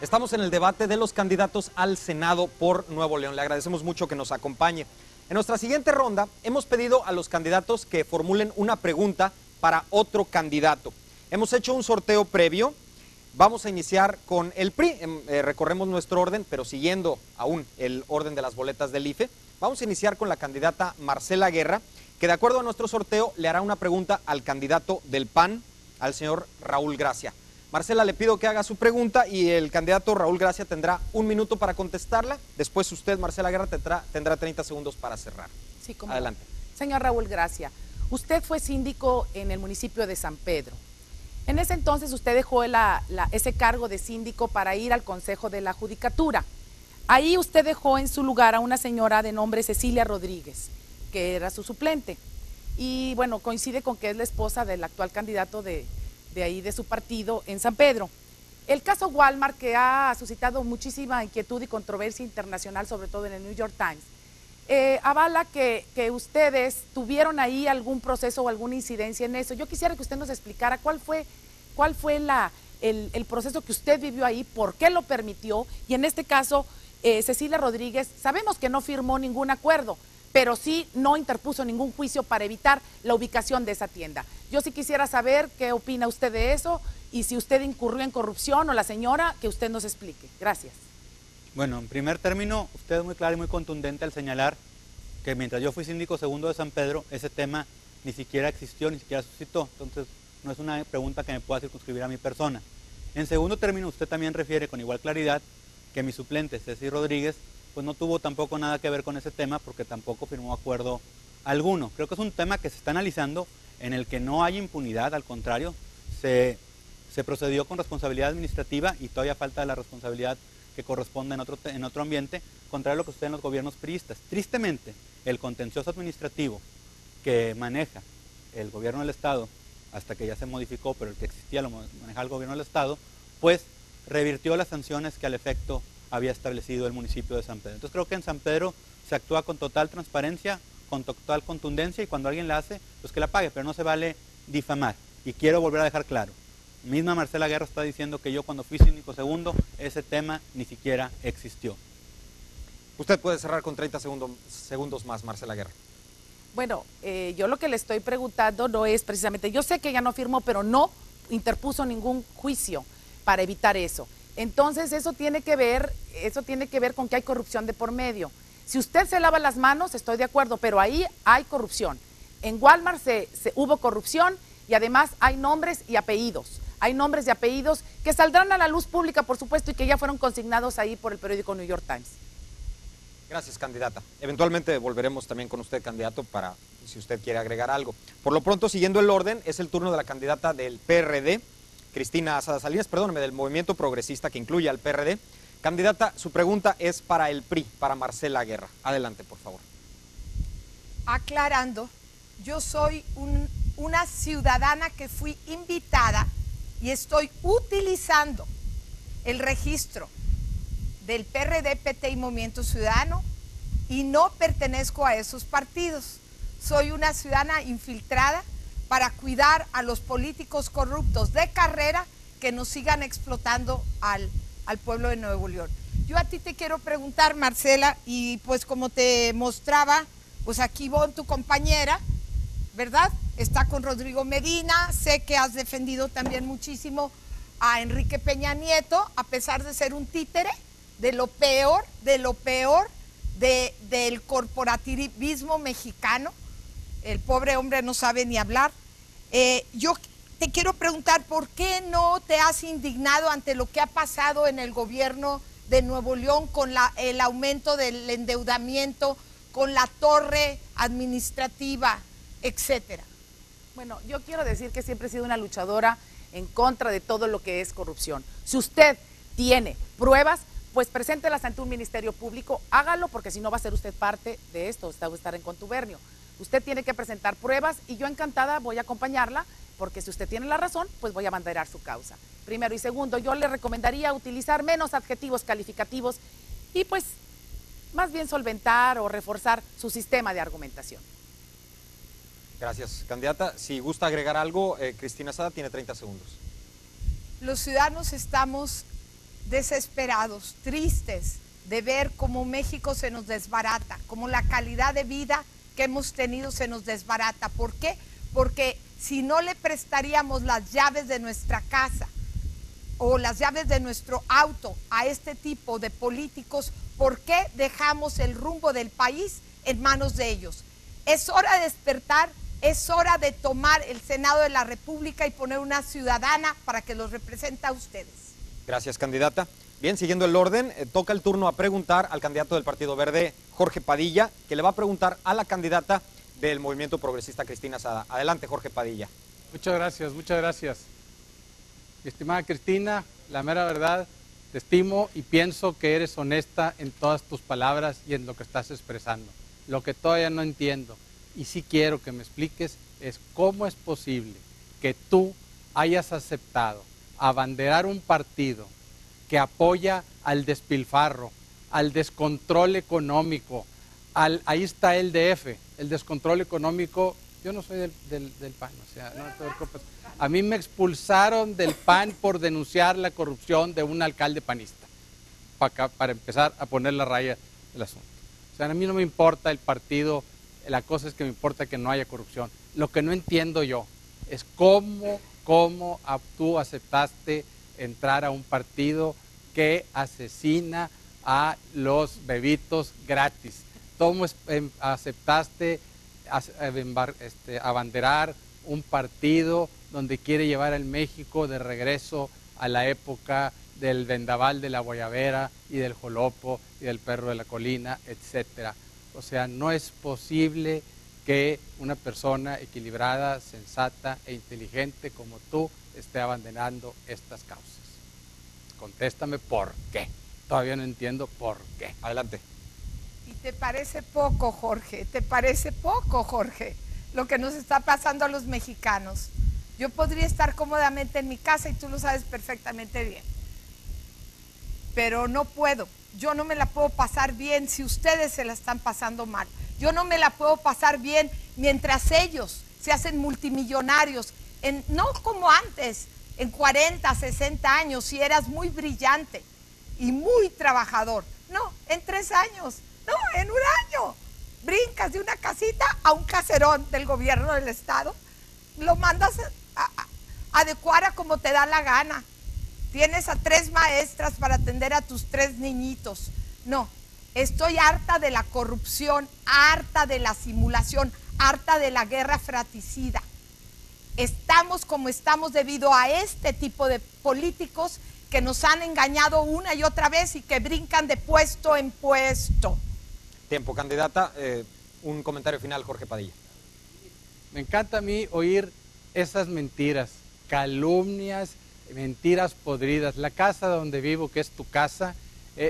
Estamos en el debate de los candidatos al Senado por Nuevo León. Le agradecemos mucho que nos acompañe. En nuestra siguiente ronda hemos pedido a los candidatos que formulen una pregunta para otro candidato. Hemos hecho un sorteo previo. Vamos a iniciar con el PRI. Recorremos nuestro orden, pero siguiendo aún el orden de las boletas del IFE. Vamos a iniciar con la candidata Marcela Guerra, que de acuerdo a nuestro sorteo le hará una pregunta al candidato del PAN, al señor Raúl Gracia. Marcela, le pido que haga su pregunta y el candidato Raúl Gracia tendrá 1 minuto para contestarla. Después usted, Marcela Guerra, tendrá 30 segundos para cerrar. Sí, como adelante. Señor Raúl Gracia, usted fue síndico en el municipio de San Pedro. En ese entonces usted dejó ese cargo de síndico para ir al Consejo de la Judicatura. Ahí usted dejó en su lugar a una señora de nombre Cecilia Rodríguez, que era su suplente. Y bueno, coincide con que es la esposa del actual candidato de ahí de su partido en San Pedro. El caso Walmart, que ha suscitado muchísima inquietud y controversia internacional, sobre todo en el New York Times, avala que ustedes tuvieron ahí algún proceso o alguna incidencia en eso. Yo quisiera que usted nos explicara cuál fue el proceso que usted vivió ahí, por qué lo permitió, y en este caso, Cecilia Rodríguez, sabemos que no firmó ningún acuerdo, pero sí no interpuso ningún juicio para evitar la ubicación de esa tienda. Yo sí quisiera saber qué opina usted de eso y si usted incurrió en corrupción o la señora, que usted nos explique. Gracias. Bueno, en primer término, usted es muy claro y muy contundente al señalar que mientras yo fui síndico segundo de San Pedro, ese tema ni siquiera existió, ni siquiera suscitó. Entonces, no es una pregunta que me pueda circunscribir a mi persona. En segundo término, usted también refiere con igual claridad que mi suplente, Ceci Rodríguez, pues no tuvo tampoco nada que ver con ese tema porque tampoco firmó acuerdo alguno. Creo que es un tema que se está analizando en el que no hay impunidad, al contrario, se procedió con responsabilidad administrativa y todavía falta la responsabilidad que corresponde en otro ambiente, contrario a lo que sucede en los gobiernos priistas. Tristemente, el contencioso administrativo que maneja el gobierno del Estado, hasta que ya se modificó, pero el que existía lo manejaba el gobierno del Estado, pues revirtió las sanciones que al efecto había establecido el municipio de San Pedro. Entonces creo que en San Pedro se actúa con total transparencia, con total contundencia, y cuando alguien la hace, pues que la pague, pero no se vale difamar. Y quiero volver a dejar claro, misma Marcela Guerra está diciendo que yo cuando fui síndico segundo, ese tema ni siquiera existió. Usted puede cerrar con 30 segundos más, Marcela Guerra. Bueno, yo lo que le estoy preguntando no es precisamente, yo sé que ella no firmó, pero no interpuso ningún juicio para evitar eso. Entonces eso tiene que ver con que hay corrupción de por medio. Si usted se lava las manos, estoy de acuerdo, pero ahí hay corrupción. En Walmart hubo corrupción y además hay nombres y apellidos. Hay nombres y apellidos que saldrán a la luz pública, por supuesto, y que ya fueron consignados ahí por el periódico New York Times. Gracias, candidata. Eventualmente volveremos también con usted, candidato, para si usted quiere agregar algo. Por lo pronto, siguiendo el orden, es el turno de la candidata del PRD, Cristina Asada Salinas, perdóneme, del Movimiento Progresista, que incluye al PRD. Candidata, su pregunta es para el PRI, para Marcela Guerra. Adelante, por favor. Aclarando, yo soy una ciudadana que fui invitada y estoy utilizando el registro del PRD, PT y Movimiento Ciudadano y no pertenezco a esos partidos. Soy una ciudadana infiltrada para cuidar a los políticos corruptos de carrera que nos sigan explotando al pueblo de Nuevo León. Yo a ti te quiero preguntar, Marcela, y pues como te mostraba, pues aquí Ivonne, tu compañera, ¿verdad? Está con Rodrigo Medina, sé que has defendido también muchísimo a Enrique Peña Nieto, a pesar de ser un títere, de lo peor del corporativismo mexicano. El pobre hombre no sabe ni hablar. Yo te quiero preguntar, ¿por qué no te has indignado ante lo que ha pasado en el gobierno de Nuevo León con el aumento del endeudamiento, con la torre administrativa, etcétera? Bueno, yo quiero decir que siempre he sido una luchadora en contra de todo lo que es corrupción. Si usted tiene pruebas, pues preséntelas ante un ministerio público, hágalo, porque si no va a ser usted parte de esto, va a estar en contubernio. Usted tiene que presentar pruebas y yo encantada voy a acompañarla, porque si usted tiene la razón, pues voy a abanderar su causa. Primero y segundo, yo le recomendaría utilizar menos adjetivos calificativos y pues más bien solventar o reforzar su sistema de argumentación. Gracias, candidata. Si gusta agregar algo, Cristina Asada tiene 30 segundos. Los ciudadanos estamos desesperados, tristes de ver cómo México se nos desbarata, cómo la calidad de vida que hemos tenido se nos desbarata. ¿Por qué? Porque si no le prestaríamos las llaves de nuestra casa o las llaves de nuestro auto a este tipo de políticos, ¿por qué dejamos el rumbo del país en manos de ellos? Es hora de despertar, es hora de tomar el Senado de la República y poner una ciudadana para que los represente a ustedes. Gracias, candidata. Bien, siguiendo el orden, toca el turno a preguntar al candidato del Partido Verde, Jorge Padilla, que le va a preguntar a la candidata del Movimiento Progresista, Cristina Sada. Adelante, Jorge Padilla. Muchas gracias, muchas gracias. Mi estimada Cristina, la mera verdad, te estimo y pienso que eres honesta en todas tus palabras y en lo que estás expresando. Lo que todavía no entiendo, y sí quiero que me expliques, es cómo es posible que tú hayas aceptado abanderar un partido que apoya al despilfarro, al descontrol económico, ahí está el DF, el descontrol económico. Yo no soy del PAN, o sea, no te preocupes. A mí me expulsaron del PAN por denunciar la corrupción de un alcalde panista, para empezar a poner la raya del asunto. O sea, a mí no me importa el partido, la cosa es que me importa que no haya corrupción. Lo que no entiendo yo es cómo tú aceptaste entrar a un partido que asesina a los bebitos gratis. ¿Cómo aceptaste abanderar un partido donde quiere llevar al México de regreso a la época del vendaval de la guayabera y del jolopo y del perro de la colina, etcétera? O sea, no es posible que una persona equilibrada, sensata e inteligente como tú esté abandonando estas causas. Contéstame por qué. Todavía no entiendo por qué. Adelante. ¿Y te parece poco, Jorge? ¿Te parece poco, Jorge, lo que nos está pasando a los mexicanos? Yo podría estar cómodamente en mi casa y tú lo sabes perfectamente bien. Pero no puedo. Yo no me la puedo pasar bien si ustedes se la están pasando mal. Yo no me la puedo pasar bien mientras ellos se hacen multimillonarios. No como antes, en 40, 60 años, si eras muy brillante y muy trabajador. No, en 3 años. No, en 1 año. Brincas de una casita a un caserón del gobierno del estado. Lo mandas a adecuar a como te da la gana. Tienes a 3 maestras para atender a tus 3 niñitos. No, estoy harta de la corrupción, harta de la simulación, harta de la guerra fratricida. Estamos como estamos debido a este tipo de políticos que nos han engañado una y otra vez y que brincan de puesto en puesto. Tiempo, candidata. Un comentario final, Jorge Padilla. Me encanta a mí oír esas mentiras, calumnias, mentiras podridas. La casa donde vivo, que es tu casa,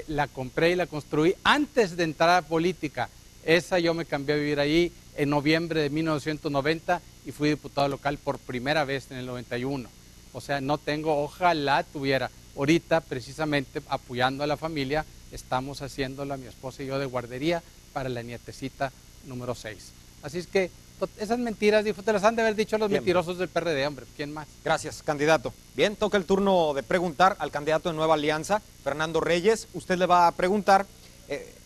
la compré y la construí antes de entrar a política. Esa yo me cambié a vivir ahí en noviembre de 1990 y fui diputado local por primera vez en el 91. O sea, no tengo, ojalá tuviera. Ahorita, precisamente, apoyando a la familia, estamos haciéndola, mi esposa y yo, de guardería para la nietecita número 6. Así es que esas mentiras, te las han de haber dicho los mentirosos del PRD, hombre. ¿Quién más? Gracias, candidato. Bien, toca el turno de preguntar al candidato de Nueva Alianza, Fernando Reyes. Usted le va a preguntar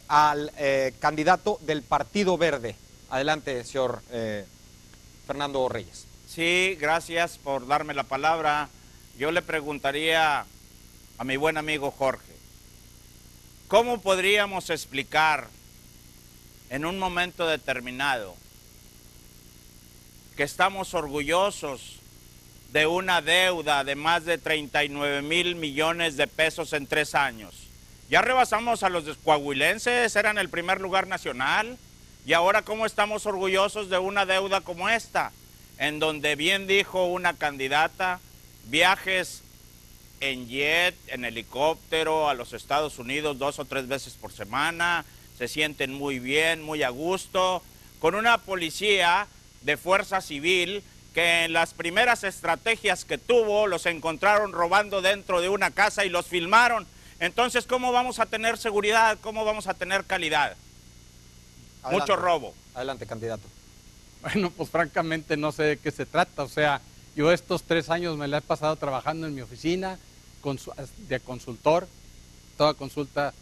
al candidato del Partido Verde. Adelante, señor Fernando Reyes. Sí, gracias por darme la palabra. Yo le preguntaría a mi buen amigo Jorge, ¿cómo podríamos explicar en un momento determinado que estamos orgullosos de una deuda de más de 39,000 millones de pesos en 3 años? Ya rebasamos a los coahuilenses, eran el primer lugar nacional, y ahora cómo estamos orgullosos de una deuda como esta, en donde bien dijo una candidata, viajes en jet, en helicóptero a los Estados Unidos 2 o 3 veces por semana, se sienten muy bien, muy a gusto, con una policía de fuerza civil que en las primeras estrategias que tuvo los encontraron robando dentro de una casa y los filmaron. Entonces, ¿cómo vamos a tener seguridad? ¿Cómo vamos a tener calidad? Adelante. Mucho robo. Adelante, candidato. Bueno, pues francamente no sé de qué se trata. O sea, yo estos 3 años me la he pasado trabajando en mi oficina de consultor toda consulta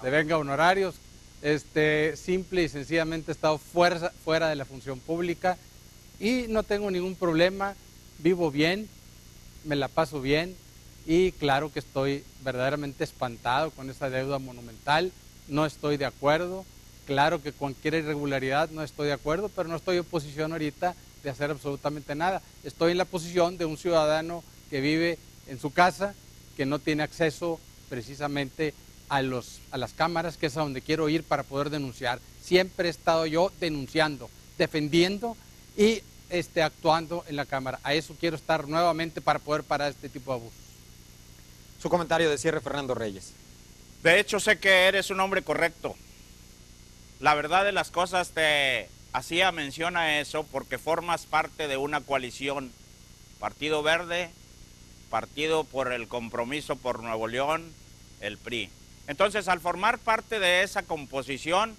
devenga honorarios. Simple y sencillamente he estado fuera de la función pública y no tengo ningún problema, vivo bien, me la paso bien y claro que estoy verdaderamente espantado con esa deuda monumental, no estoy de acuerdo, claro que cualquier irregularidad no estoy de acuerdo, pero no estoy en posición ahorita de hacer absolutamente nada. Estoy en la posición de un ciudadano que vive en su casa, que no tiene acceso precisamente a las cámaras, que es a donde quiero ir para poder denunciar. Siempre he estado yo denunciando, defendiendo y actuando en la Cámara. A eso quiero estar nuevamente para poder parar este tipo de abusos. Su comentario de cierre, Fernando Reyes. De hecho, sé que eres un hombre correcto. La verdad de las cosas te hacía mención a eso porque formas parte de una coalición. Partido Verde, Partido por el Compromiso por Nuevo León, el PRI. Entonces, al formar parte de esa composición,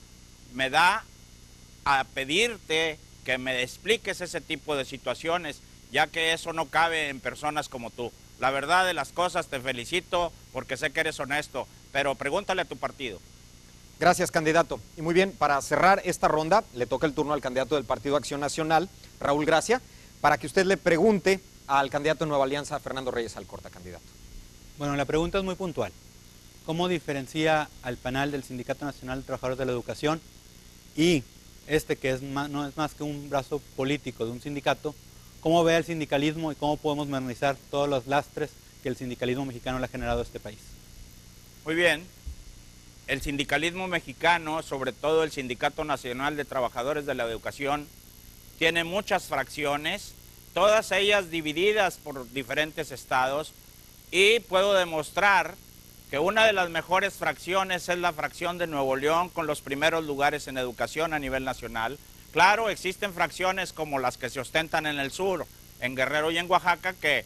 me da a pedirte que me expliques ese tipo de situaciones, ya que eso no cabe en personas como tú. La verdad de las cosas, te felicito porque sé que eres honesto, pero pregúntale a tu partido. Gracias, candidato. Y muy bien, para cerrar esta ronda, le toca el turno al candidato del Partido Acción Nacional, Raúl Gracia, para que usted le pregunte al candidato de Nueva Alianza, Fernando Reyes Alcorta, candidato. Bueno, la pregunta es muy puntual. ¿Cómo diferencia al PANAL del Sindicato Nacional de Trabajadores de la Educación y que no es más que un brazo político de un sindicato? ¿Cómo ve el sindicalismo y cómo podemos modernizar todos los lastres que el sindicalismo mexicano le ha generado a este país? Muy bien. El sindicalismo mexicano, sobre todo el Sindicato Nacional de Trabajadores de la Educación, tiene muchas fracciones, todas ellas divididas por diferentes estados, y puedo demostrar que una de las mejores fracciones es la fracción de Nuevo León, con los primeros lugares en educación a nivel nacional. Claro, existen fracciones como las que se ostentan en el sur, en Guerrero y en Oaxaca, que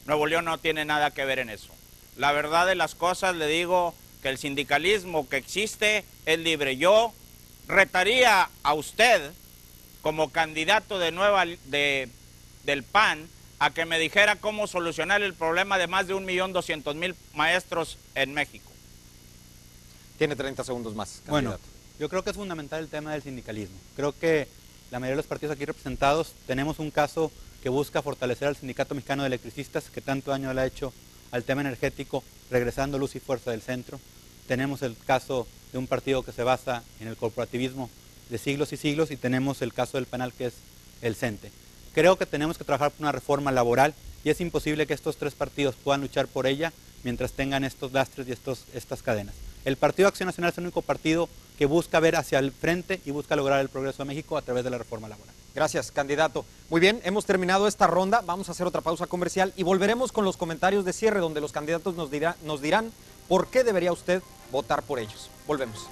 Nuevo León no tiene nada que ver en eso. La verdad de las cosas, le digo que el sindicalismo que existe es libre. Yo retaría a usted, como candidato del PAN, a que me dijera cómo solucionar el problema de más de 1.200.000 maestros en México. Tiene 30 segundos más, candidato. Bueno, yo creo que es fundamental el tema del sindicalismo. Creo que la mayoría de los partidos aquí representados tenemos un caso que busca fortalecer al Sindicato Mexicano de Electricistas, que tanto daño le ha hecho al tema energético, regresando luz y fuerza del centro. Tenemos el caso de un partido que se basa en el corporativismo de siglos y siglos, y tenemos el caso del PANAL, que es el CENTE. Creo que tenemos que trabajar por una reforma laboral y es imposible que estos tres partidos puedan luchar por ella mientras tengan estos lastres y estas cadenas. El Partido Acción Nacional es el único partido que busca ver hacia el frente y busca lograr el progreso de México a través de la reforma laboral. Gracias, candidato. Muy bien, hemos terminado esta ronda, vamos a hacer otra pausa comercial y volveremos con los comentarios de cierre, donde los candidatos nos dirán por qué debería usted votar por ellos. Volvemos.